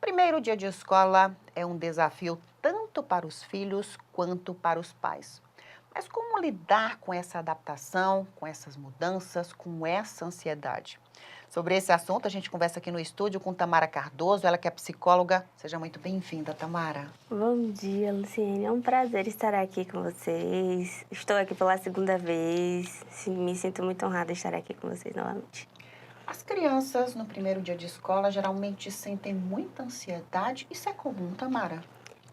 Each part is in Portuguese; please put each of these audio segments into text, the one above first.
Primeiro dia de escola é um desafio tanto para os filhos quanto para os pais. Mas como lidar com essa adaptação, com essas mudanças, com essa ansiedade? Sobre esse assunto, a gente conversa aqui no estúdio com Tamara Cardoso, ela que é psicóloga. Seja muito bem-vinda, Tamara. Bom dia, Luciene. É um prazer estar aqui com vocês. Estou aqui pela segunda vez. Me sinto muito honrada de estar aqui com vocês novamente. As crianças no primeiro dia de escola geralmente sentem muita ansiedade. Isso é comum, Tamara?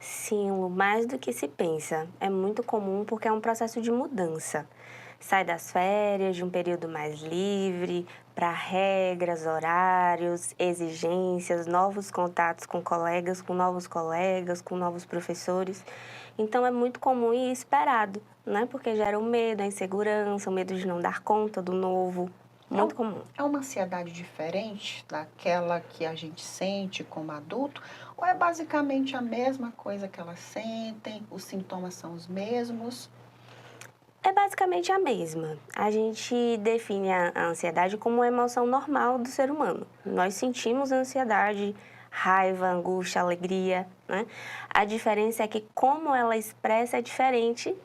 Sim, Lu, mais do que se pensa. É muito comum porque é um processo de mudança. Sai das férias, de um período mais livre, para regras, horários, exigências, novos contatos com novos colegas, com novos professores. Então é muito comum e esperado, né? Porque gera o medo, a insegurança, o medo de não dar conta do novo. É, Muito comum. é uma ansiedade diferente daquela que a gente sente como adulto? Ou é basicamente a mesma coisa que elas sentem, os sintomas são os mesmos? É basicamente a mesma. A gente define a ansiedade como uma emoção normal do ser humano. Nós sentimos ansiedade, raiva, angústia, alegria, né? A diferença é que como ela expressa é diferente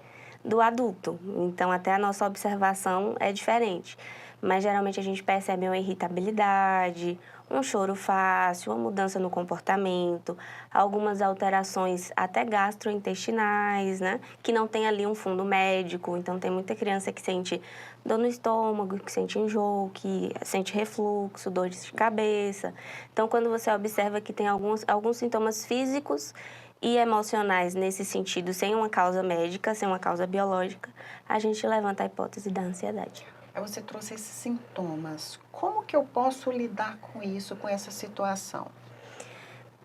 do adulto. Então, até a nossa observação é diferente. Mas geralmente a gente percebe uma irritabilidade, um choro fácil, uma mudança no comportamento, algumas alterações até gastrointestinais, né? Que não tem ali um fundo médico. Então, tem muita criança que sente dor no estômago, que sente enjoo, que sente refluxo, dores de cabeça. Então, quando você observa que tem alguns sintomas físicos e emocionais nesse sentido, sem uma causa médica, sem uma causa biológica, a gente levanta a hipótese da ansiedade. Aí você trouxe esses sintomas. Como que eu posso lidar com isso, com essa situação?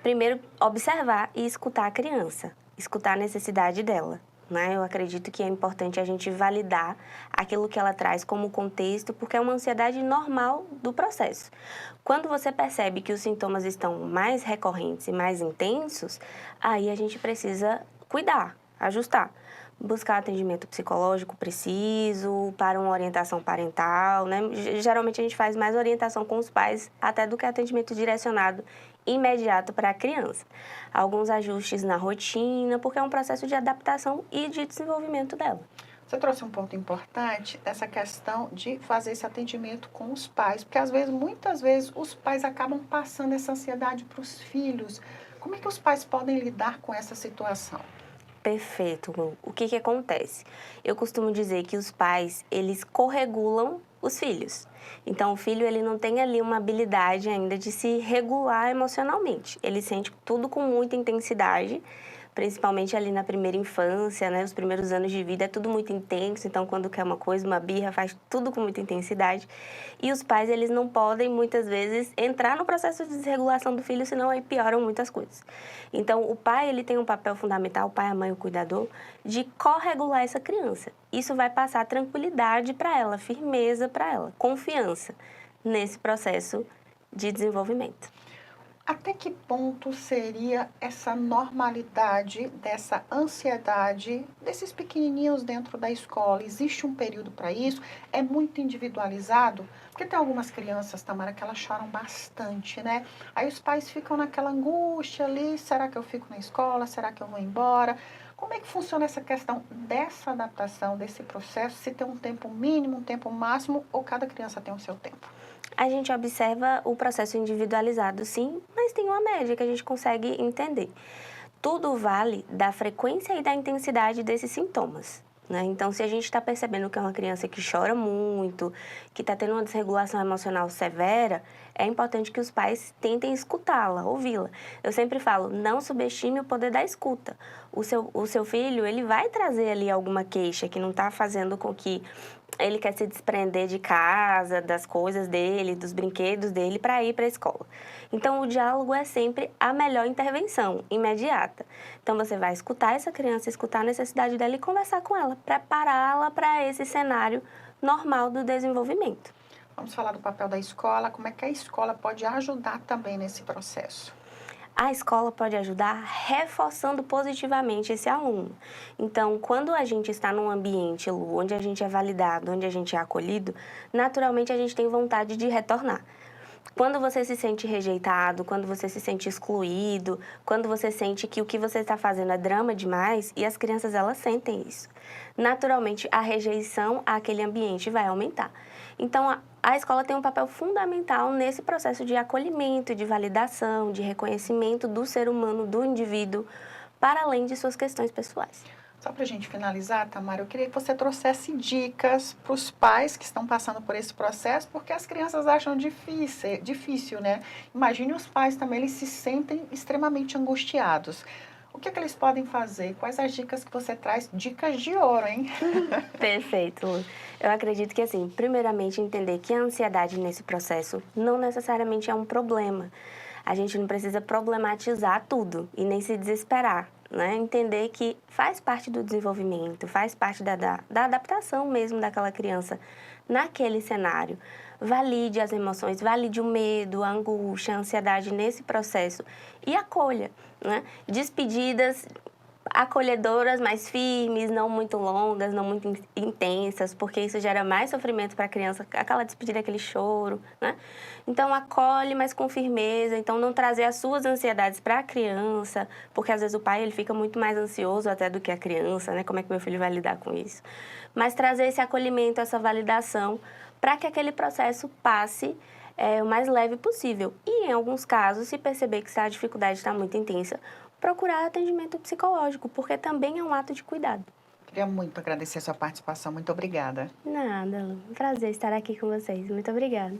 Primeiro, observar e escutar a criança, escutar a necessidade dela. Né? Eu acredito que é importante a gente validar aquilo que ela traz como contexto, porque é uma ansiedade normal do processo. Quando você percebe que os sintomas estão mais recorrentes e mais intensos, aí a gente precisa cuidar, ajustar. Buscar atendimento psicológico preciso, para uma orientação parental, né? Geralmente a gente faz mais orientação com os pais até do que atendimento direcionado imediato para a criança. Alguns ajustes na rotina, porque é um processo de adaptação e de desenvolvimento dela. Você trouxe um ponto importante, essa questão de fazer esse atendimento com os pais, porque às vezes, muitas vezes, os pais acabam passando essa ansiedade para os filhos. Como é que os pais podem lidar com essa situação? Perfeito, Lu. O que acontece? Eu costumo dizer que os pais, eles corregulam os filhos. Então, o filho, ele não tem ali uma habilidade ainda de se regular emocionalmente. Ele sente tudo com muita intensidade, principalmente ali na primeira infância, né? Os primeiros anos de vida é tudo muito intenso, então quando quer uma coisa, uma birra, faz tudo com muita intensidade. E os pais, eles não podem, muitas vezes, entrar no processo de desregulação do filho, senão aí pioram muitas coisas. Então, o pai, ele tem um papel fundamental, o pai, a mãe, o cuidador, de corregular essa criança. Isso vai passar tranquilidade para ela, firmeza para ela, confiança nesse processo de desenvolvimento. Até que ponto seria essa normalidade dessa ansiedade desses pequenininhos dentro da escola? Existe um período para isso? É muito individualizado? Porque tem algumas crianças, Tamara, que elas choram bastante, né? Aí os pais ficam naquela angústia ali: será que eu fico na escola? Será que eu vou embora? Como é que funciona essa questão dessa adaptação, desse processo? Se tem um tempo mínimo, um tempo máximo, ou cada criança tem o seu tempo? A gente observa o processo individualizado, sim, mas tem uma média que a gente consegue entender. Tudo vale da frequência e da intensidade desses sintomas. Né? Então, se a gente está percebendo que é uma criança que chora muito, que está tendo uma desregulação emocional severa, é importante que os pais tentem escutá-la, ouvi-la. Eu sempre falo, não subestime o poder da escuta. O seu filho, ele vai trazer ali alguma queixa que não está fazendo com que ele quer se desprender de casa, das coisas dele, dos brinquedos dele para ir para a escola. Então, o diálogo é sempre a melhor intervenção, imediata. Então, você vai escutar essa criança, escutar a necessidade dela e conversar com ela, prepará-la para esse cenário normal do desenvolvimento. Vamos falar do papel da escola, como é que a escola pode ajudar também nesse processo? A escola pode ajudar reforçando positivamente esse aluno. Então, quando a gente está num ambiente, Lu, onde a gente é validado, onde a gente é acolhido, naturalmente a gente tem vontade de retornar. Quando você se sente rejeitado, quando você se sente excluído, quando você sente que o que você está fazendo é drama demais, e as crianças elas sentem isso. Naturalmente, a rejeição àquele ambiente vai aumentar. Então, a escola tem um papel fundamental nesse processo de acolhimento, de validação, de reconhecimento do ser humano, do indivíduo, para além de suas questões pessoais. Só para a gente finalizar, Tamara, eu queria que você trouxesse dicas para os pais que estão passando por esse processo, porque as crianças acham difícil, né? Imagine os pais também, eles se sentem extremamente angustiados. O que é que eles podem fazer? Quais as dicas que você traz? Dicas de ouro, hein? Perfeito, Lu. Eu acredito que, assim, primeiramente entender que a ansiedade nesse processo não necessariamente é um problema. A gente não precisa problematizar tudo e nem se desesperar, né? Entender que faz parte do desenvolvimento, faz parte da adaptação mesmo daquela criança naquele cenário. Valide as emoções, valide o medo, a angústia, a ansiedade nesse processo e acolha, né? Despedidas acolhedoras, mais firmes, não muito longas, não muito intensas, porque isso gera mais sofrimento para a criança, aquela despedida, aquele choro, né? Então, acolhe, mas com firmeza, então não trazer as suas ansiedades para a criança, porque às vezes o pai ele fica muito mais ansioso até do que a criança, né? Como é que meu filho vai lidar com isso? Mas trazer esse acolhimento, essa validação, para que aquele processo passe o mais leve possível. E, em alguns casos, se perceber que a dificuldade está muito intensa, procurar atendimento psicológico, porque também é um ato de cuidado. Queria muito agradecer a sua participação. Muito obrigada. Nada, Lu. Um prazer estar aqui com vocês. Muito obrigada.